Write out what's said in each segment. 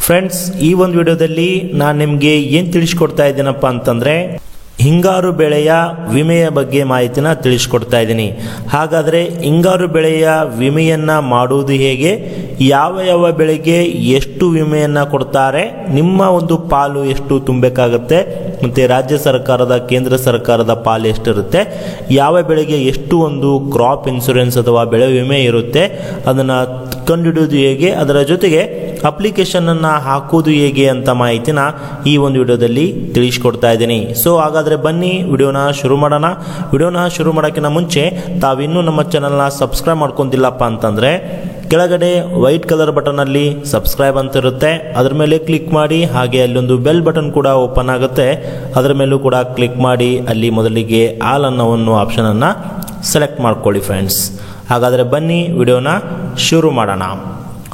Friends, ಈ ಒಂದು ವಿಡಿಯೋದಲ್ಲಿ ನಾನು ನಿಮಗೆ ಏನು ತಿಳಿಸ್ಕೊಡ್ತಾ ಇದ್ದೀನಪ್ಪ ಅಂತಂದರೆ ಹಿಂಗಾರು ಬೆಳೆಯ ವಿಮೆಯ ಬಗ್ಗೆ ಮಾಹಿತಿನ ತಿಳಿಸ್ಕೊಡ್ತಾ ಇದ್ದೀನಿ. ಹಾಗಾದರೆ ಹಿಂಗಾರು ಬೆಳೆಯ ವಿಮೆಯನ್ನು ಮಾಡುವುದು ಹೇಗೆ, ಯಾವ ಬೆಳೆಗೆ ಎಷ್ಟು ವಿಮೆಯನ್ನು ಕೊಡ್ತಾರೆ, ನಿಮ್ಮ ಒಂದು ಪಾಲು ಎಷ್ಟು ತುಂಬಬೇಕಾಗತ್ತೆ, ಮತ್ತು ರಾಜ್ಯ ಸರ್ಕಾರದ ಕೇಂದ್ರ ಸರ್ಕಾರದ ಪಾಲು ಎಷ್ಟಿರುತ್ತೆ, ಯಾವ ಬೆಳೆಗೆ ಎಷ್ಟು ಒಂದು ಕ್ರಾಪ್ ಇನ್ಶೂರೆನ್ಸ್ ಅಥವಾ ಬೆಳೆ ವಿಮೆ ಇರುತ್ತೆ ಅದನ್ನು ಕಂಡುಹಿಡಿಯೋದು ಹೇಗೆ, ಅದರ ಜೊತೆಗೆ ಅಪ್ಲಿಕೇಶನನ್ನು ಹಾಕೋದು ಹೇಗೆ ಅಂತ ಮಾಹಿತಿನ ಈ ಒಂದು ವಿಡಿಯೋದಲ್ಲಿ ತಿಳಿಸ್ಕೊಡ್ತಾ ಇದ್ದೀನಿ. ಸೊ ಹಾಗಾದರೆ ಬನ್ನಿ ವಿಡಿಯೋನ ಶುರು ಮಾಡೋಣ. ವಿಡಿಯೋನ ಶುರು ಮಾಡೋಕ್ಕಿಂತ ಮುಂಚೆ ತಾವಿನ್ನೂ ನಮ್ಮ ಚಾನಲ್ನ ಸಬ್ಸ್ಕ್ರೈಬ್ ಮಾಡ್ಕೊತಿಲ್ಲಪ್ಪ ಅಂತಂದರೆ ಕೆಳಗಡೆ ವೈಟ್ ಕಲರ್ ಬಟನಲ್ಲಿ ಸಬ್ಸ್ಕ್ರೈಬ್ ಅಂತ ಇರುತ್ತೆ, ಅದರ ಮೇಲೆ ಕ್ಲಿಕ್ ಮಾಡಿ. ಹಾಗೆ ಅಲ್ಲೊಂದು ಬೆಲ್ ಬಟನ್ ಕೂಡ ಓಪನ್ ಆಗುತ್ತೆ, ಅದರ ಮೇಲೂ ಕೂಡ ಕ್ಲಿಕ್ ಮಾಡಿ. ಅಲ್ಲಿ ಮೊದಲಿಗೆ ಆಲ್ ಅನ್ನೋ ಒಂದು ಆಪ್ಷನನ್ನು ಸೆಲೆಕ್ಟ್ ಮಾಡ್ಕೊಳ್ಳಿ ಫ್ರೆಂಡ್ಸ್. ಹಾಗಾದರೆ ಬನ್ನಿ ವಿಡಿಯೋನ ಶುರು ಮಾಡೋಣ.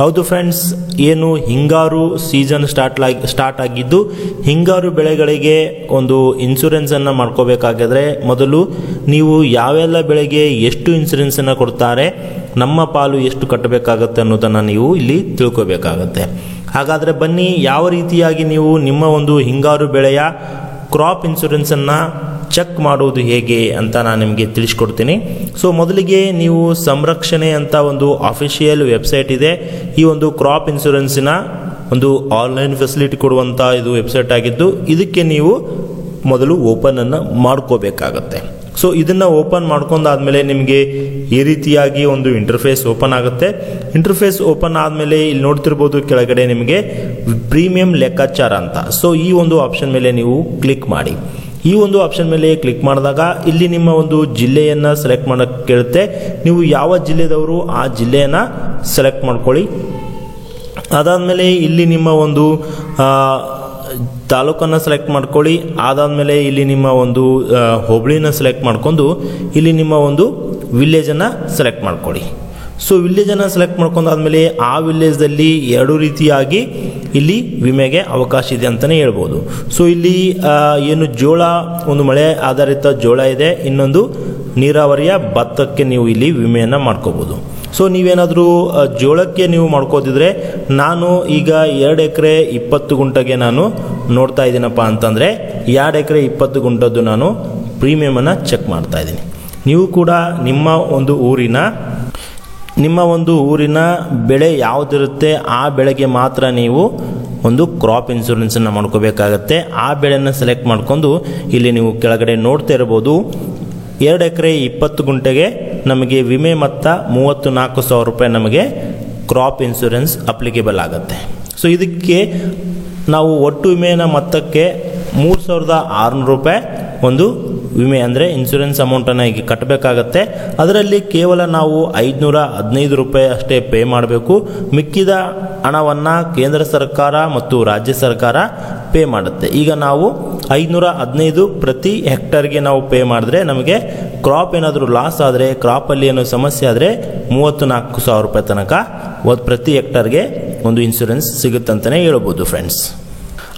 ಹೌದು ಫ್ರೆಂಡ್ಸ್, ಏನು ಹಿಂಗಾರು ಸೀಸನ್ ಸ್ಟಾರ್ಟ್ ಆಗಿದ್ದು ಹಿಂಗಾರು ಬೆಳೆಗಳಿಗೆ ಒಂದು ಇನ್ಶೂರೆನ್ಸನ್ನು ಮಾಡ್ಕೋಬೇಕಾಗಿದ್ರೆ ಮೊದಲು ನೀವು ಯಾವೆಲ್ಲ ಬೆಳೆಗೆ ಎಷ್ಟು ಇನ್ಶೂರೆನ್ಸನ್ನು ಕೊಡ್ತಾರೆ, ನಮ್ಮ ಪಾಲು ಎಷ್ಟು ಕಟ್ಟಬೇಕಾಗತ್ತೆ ಅನ್ನೋದನ್ನು ನೀವು ಇಲ್ಲಿ ತಿಳ್ಕೋಬೇಕಾಗತ್ತೆ. ಹಾಗಾದರೆ ಬನ್ನಿ ಯಾವ ರೀತಿಯಾಗಿ ನೀವು ನಿಮ್ಮ ಒಂದು ಹಿಂಗಾರು ಬೆಳೆಯ ಕ್ರಾಪ್ ಇನ್ಶೂರೆನ್ಸನ್ನು ಚೆಕ್ ಮಾಡುವುದು ಹೇಗೆ ಅಂತ ನಾನು ನಿಮಗೆ ತಿಳಿಸ್ಕೊಡ್ತೀನಿ. ಸೊ ಮೊದಲಿಗೆ ನೀವು ಸಂರಕ್ಷಣೆ ಅಂತ ಒಂದು ಅಫಿಷಿಯಲ್ ವೆಬ್ಸೈಟ್ ಇದೆ. ಈ ಒಂದು ಕ್ರಾಪ್ ಇನ್ಶೂರೆನ್ಸಿನ ಒಂದು ಆನ್ಲೈನ್ ಫೆಸಿಲಿಟಿ ಕೊಡುವಂಥ ಇದು ವೆಬ್ಸೈಟ್ ಆಗಿದ್ದು, ಇದಕ್ಕೆ ನೀವು ಮೊದಲು ಓಪನನ್ನು ಮಾಡ್ಕೋಬೇಕಾಗತ್ತೆ. ಸೊ ಇದನ್ನು ಓಪನ್ ಮಾಡ್ಕೊಂಡಾದ್ಮೇಲೆ ನಿಮಗೆ ಈ ರೀತಿಯಾಗಿ ಒಂದು ಇಂಟರ್ಫೇಸ್ ಓಪನ್ ಆಗುತ್ತೆ. ಇಂಟರ್ಫೇಸ್ ಓಪನ್ ಆದಮೇಲೆ ಇಲ್ಲಿ ನೋಡ್ತಿರ್ಬೋದು ಕೆಳಗಡೆ ನಿಮಗೆ ಪ್ರೀಮಿಯಂ ಲೆಕ್ಕಾಚಾರ ಅಂತ. ಸೊ ಈ ಒಂದು ಆಪ್ಷನ್ ಮೇಲೆ ನೀವು ಕ್ಲಿಕ್ ಮಾಡಿ. ಈ ಒಂದು ಆಪ್ಷನ್ ಮೇಲೆ ಕ್ಲಿಕ್ ಮಾಡಿದಾಗ ಇಲ್ಲಿ ನಿಮ್ಮ ಒಂದು ಜಿಲ್ಲೆಯನ್ನು ಸೆಲೆಕ್ಟ್ ಮಾಡೋಕ್ಕೆ ಕೇಳುತ್ತೆ. ನೀವು ಯಾವ ಜಿಲ್ಲೆದವರು ಆ ಜಿಲ್ಲೆಯನ್ನು ಸೆಲೆಕ್ಟ್ ಮಾಡ್ಕೊಳ್ಳಿ. ಅದಾದಮೇಲೆ ಇಲ್ಲಿ ನಿಮ್ಮ ಒಂದು ತಾಲೂಕನ್ನು ಸೆಲೆಕ್ಟ್ ಮಾಡ್ಕೊಳ್ಳಿ. ಅದಾದಮೇಲೆ ಇಲ್ಲಿ ನಿಮ್ಮ ಒಂದು ಹೋಬಳಿನ ಸೆಲೆಕ್ಟ್ ಮಾಡ್ಕೊಂಡು ಇಲ್ಲಿ ನಿಮ್ಮ ಒಂದು ವಿಲೇಜನ್ನು ಸೆಲೆಕ್ಟ್ ಮಾಡ್ಕೊಳ್ಳಿ. ಸೊ ವಿಲೇಜನ್ನು ಸೆಲೆಕ್ಟ್ ಮಾಡ್ಕೊಂಡಾದ್ಮೇಲೆ ಆ ವಿಲೇಜ್ದಲ್ಲಿ ಎರಡು ರೀತಿಯಾಗಿ ಇಲ್ಲಿ ವಿಮೆಗೆ ಅವಕಾಶ ಇದೆ ಅಂತಲೇ ಹೇಳ್ಬೋದು. ಸೊ ಇಲ್ಲಿ ಏನು ಜೋಳ, ಒಂದು ಮಳೆ ಆಧಾರಿತ ಜೋಳ ಇದೆ, ಇನ್ನೊಂದು ನೀರಾವರಿಯ ಭತ್ತಕ್ಕೆ ನೀವು ಇಲ್ಲಿ ವಿಮೆಯನ್ನು ಮಾಡ್ಕೋಬೋದು. ಸೊ ನೀವೇನಾದರೂ ಜೋಳಕ್ಕೆ ನೀವು ಮಾಡ್ಕೋತಿದ್ರೆ, ನಾನು ಈಗ 2 ಎಕರೆ 20 ಗುಂಟೆಗೆ ನಾನು ನೋಡ್ತಾ ಇದ್ದೀನಪ್ಪ ಅಂತಂದರೆ 2 ಎಕರೆ 20 ಗುಂಟದ್ದು ನಾನು ಪ್ರೀಮಿಯಮನ್ನು ಚೆಕ್ ಮಾಡ್ತಾ ಇದ್ದೀನಿ. ನೀವು ಕೂಡ ನಿಮ್ಮ ಒಂದು ಊರಿನ ಬೆಳೆ ಯಾವುದಿರುತ್ತೆ ಆ ಬೆಳೆಗೆ ಮಾತ್ರ ನೀವು ಒಂದು ಕ್ರಾಪ್ ಇನ್ಶೂರೆನ್ಸನ್ನು ಮಾಡ್ಕೋಬೇಕಾಗತ್ತೆ. ಆ ಬೆಳೆಯನ್ನು ಸೆಲೆಕ್ಟ್ ಮಾಡ್ಕೊಂಡು ಇಲ್ಲಿ ನೀವು ಕೆಳಗಡೆ ನೋಡ್ತಾ ಇರ್ಬೋದು 2 ಎಕರೆ 20 ಗುಂಟೆಗೆ ನಮಗೆ ವಿಮೆ ಮೊತ್ತ 34,000 ರೂಪಾಯಿ ನಮಗೆ ಕ್ರಾಪ್ ಇನ್ಶೂರೆನ್ಸ್ ಅಪ್ಲಿಕೇಬಲ್ ಆಗುತ್ತೆ. ಸೊ ಇದಕ್ಕೆ ನಾವು ಒಟ್ಟು ವಿಮೆಯ ಮೊತ್ತಕ್ಕೆ 3,600 ರೂಪಾಯಿ ಒಂದು ವಿಮೆ ಅಂದರೆ ಇನ್ಶೂರೆನ್ಸ್ ಅಮೌಂಟನ್ನು ಈಗ ಕಟ್ಟಬೇಕಾಗತ್ತೆ. ಅದರಲ್ಲಿ ಕೇವಲ ನಾವು 515 ರೂಪಾಯಿ ಅಷ್ಟೇ ಪೇ ಮಾಡಬೇಕು. ಮಿಕ್ಕಿದ ಹಣವನ್ನು ಕೇಂದ್ರ ಸರ್ಕಾರ ಮತ್ತು ರಾಜ್ಯ ಸರ್ಕಾರ ಪೇ ಮಾಡುತ್ತೆ. ಈಗ ನಾವು 515 ಪ್ರತಿ ಹೆಕ್ಟರ್ಗೆ ನಾವು ಪೇ ಮಾಡಿದ್ರೆ ನಮಗೆ ಕ್ರಾಪ್ ಏನಾದರೂ ಲಾಸ್ ಆದರೆ, ಕ್ರಾಪಲ್ಲಿ ಏನೋ ಸಮಸ್ಯೆ ಆದರೆ 34,000 ರೂಪಾಯಿ ತನಕ ಪ್ರತಿ ಹೆಕ್ಟರ್ಗೆ ಒಂದು ಇನ್ಶೂರೆನ್ಸ್ ಸಿಗುತ್ತಂತಲೇ ಹೇಳ್ಬೋದು ಫ್ರೆಂಡ್ಸ್.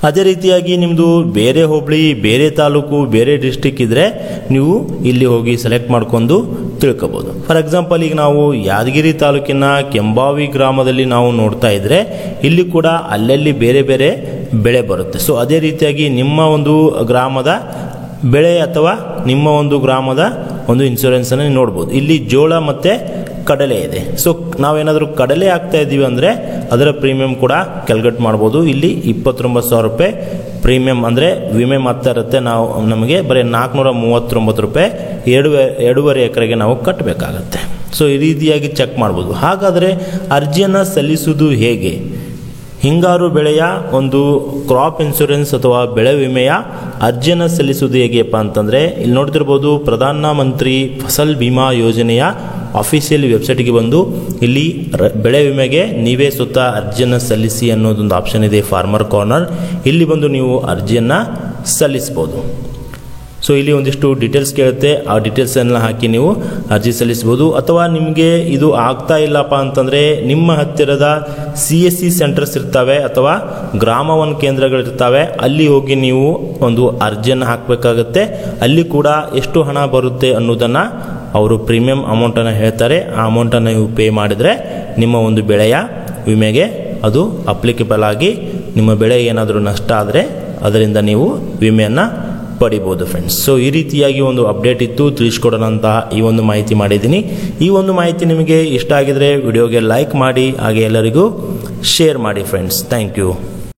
ಅದೇ ರೀತಿಯಾಗಿ ನಿಮ್ಮದು ಬೇರೆ ಹೋಬಳಿ, ಬೇರೆ ತಾಲೂಕು, ಬೇರೆ ಡಿಸ್ಟಿಕ್ ಇದ್ದರೆ ನೀವು ಇಲ್ಲಿ ಹೋಗಿ ಸೆಲೆಕ್ಟ್ ಮಾಡ್ಕೊಂಡು ತಿಳ್ಕೊಬೋದು. ಫಾರ್ ಎಕ್ಸಾಂಪಲ್ ಈಗ ನಾವು ಯಾದಗಿರಿ ತಾಲೂಕಿನ ಕೆಂಬಾವಿ ಗ್ರಾಮದಲ್ಲಿ ನಾವು ನೋಡ್ತಾ ಇದ್ದರೆ ಇಲ್ಲಿ ಕೂಡ ಅಲ್ಲಲ್ಲಿ ಬೇರೆ ಬೇರೆ ಬೆಳೆ ಬರುತ್ತೆ. ಸೊ ಅದೇ ರೀತಿಯಾಗಿ ನಿಮ್ಮ ಒಂದು ಗ್ರಾಮದ ಬೆಳೆ ಅಥವಾ ನಿಮ್ಮ ಒಂದು ಗ್ರಾಮದ ಒಂದು ಇನ್ಶೂರೆನ್ಸನ್ನು ನೋಡ್ಬೋದು. ಇಲ್ಲಿ ಜೋಳ ಮತ್ತು ಕಡಲೆ ಇದೆ. ಸೊ ನಾವೇನಾದರೂ ಕಡಲೆ ಹಾಕ್ತಾ ಇದ್ದೀವಿ ಅಂದರೆ ಅದರ ಪ್ರೀಮಿಯಂ ಕೂಡ ಕ್ಯಾಲ್ಕುಲೇಟ್ ಮಾಡ್ಬೋದು. ಇಲ್ಲಿ 29,000 ರೂಪಾಯಿ ಪ್ರೀಮಿಯಂ ಅಂದರೆ ವಿಮೆ ಮೊತ್ತ ಇರುತ್ತೆ. ನಮಗೆ ಬರೀ 439 ರೂಪಾಯಿ 2.5 ಎಕರೆಗೆ ನಾವು ಕಟ್ಟಬೇಕಾಗತ್ತೆ. ಸೊ ಈ ರೀತಿಯಾಗಿ ಚೆಕ್ ಮಾಡ್ಬೋದು. ಹಾಗಾದರೆ ಅರ್ಜಿಯನ್ನು ಸಲ್ಲಿಸುವುದು ಹೇಗೆ? ಹಿಂಗಾರು ಬೆಳೆಯ ಒಂದು ಕ್ರಾಪ್ ಇನ್ಶೂರೆನ್ಸ್ ಅಥವಾ ಬೆಳೆ ವಿಮೆಯ ಅರ್ಜಿಯನ್ನು ಸಲ್ಲಿಸುವುದು ಹೇಗೆಪ್ಪ ಅಂತಂದರೆ ಇಲ್ಲಿ ನೋಡ್ತಿರ್ಬೋದು ಪ್ರಧಾನ ಮಂತ್ರಿ ಫಸಲ್ ಬಿಮಾ ಯೋಜನೆಯ ಅಫಿಷಿಯಲ್ ವೆಬ್ಸೈಟ್ಗೆ ಬಂದು ಇಲ್ಲಿ ಬೆಳೆ ವಿಮೆಗೆ ನೀವೇ ಸ್ವತಃ ಅರ್ಜಿಯನ್ನು ಸಲ್ಲಿಸಿ ಅನ್ನೋದೊಂದು ಆಪ್ಷನ್ ಇದೆ, ಫಾರ್ಮರ್ ಕಾರ್ನರ್. ಇಲ್ಲಿ ಬಂದು ನೀವು ಅರ್ಜಿಯನ್ನು ಸಲ್ಲಿಸ್ಬೋದು. ಸೊ ಇಲ್ಲಿ ಒಂದಿಷ್ಟು ಡೀಟೇಲ್ಸ್ ಕೇಳುತ್ತೆ, ಆ ಡೀಟೇಲ್ಸನ್ನು ಹಾಕಿ ನೀವು ಅರ್ಜಿ ಸಲ್ಲಿಸ್ಬೋದು. ಅಥವಾ ನಿಮಗೆ ಇದು ಆಗ್ತಾ ಇಲ್ಲಪ್ಪ ಅಂತಂದರೆ ನಿಮ್ಮ ಹತ್ತಿರದ CSC ಸೆಂಟರ್ಸ್ ಇರ್ತವೆ ಅಥವಾ ಗ್ರಾಮ ಒನ್ ಕೇಂದ್ರಗಳಿರ್ತವೆ, ಅಲ್ಲಿ ಹೋಗಿ ನೀವು ಒಂದು ಅರ್ಜಿಯನ್ನು ಹಾಕಬೇಕಾಗತ್ತೆ. ಅಲ್ಲಿ ಕೂಡ ಎಷ್ಟು ಹಣ ಬರುತ್ತೆ ಅನ್ನೋದನ್ನು ಅವರು ಪ್ರೀಮಿಯಂ ಅಮೌಂಟನ್ನು ಹೇಳ್ತಾರೆ. ಆ ಅಮೌಂಟನ್ನು ನೀವು ಪೇ ಮಾಡಿದರೆ ನಿಮ್ಮ ಒಂದು ಬೆಳೆಯ ವಿಮೆಗೆ ಅದು ಅಪ್ಲಿಕೇಬಲ್ ಆಗಿ ನಿಮ್ಮ ಬೆಳೆ ಏನಾದರೂ ನಷ್ಟ ಆದರೆ ಅದರಿಂದ ನೀವು ವಿಮೆಯನ್ನು ಪಡಿಬೋದು ಫ್ರೆಂಡ್ಸ್. ಸೊ ಈ ರೀತಿಯಾಗಿ ಒಂದು ಅಪ್ಡೇಟ್ ಇತ್ತು, ತಿಳಿಸ್ಕೊಡೋಣಂತಹ ಈ ಒಂದು ಮಾಹಿತಿ ಮಾಡಿದ್ದೀನಿ. ಈ ಒಂದು ಮಾಹಿತಿ ನಿಮಗೆ ಇಷ್ಟ ಆಗಿದರೆ ವಿಡಿಯೋಗೆ ಲೈಕ್ ಮಾಡಿ, ಹಾಗೆ ಎಲ್ಲರಿಗೂ ಶೇರ್ ಮಾಡಿ ಫ್ರೆಂಡ್ಸ್. Thank you.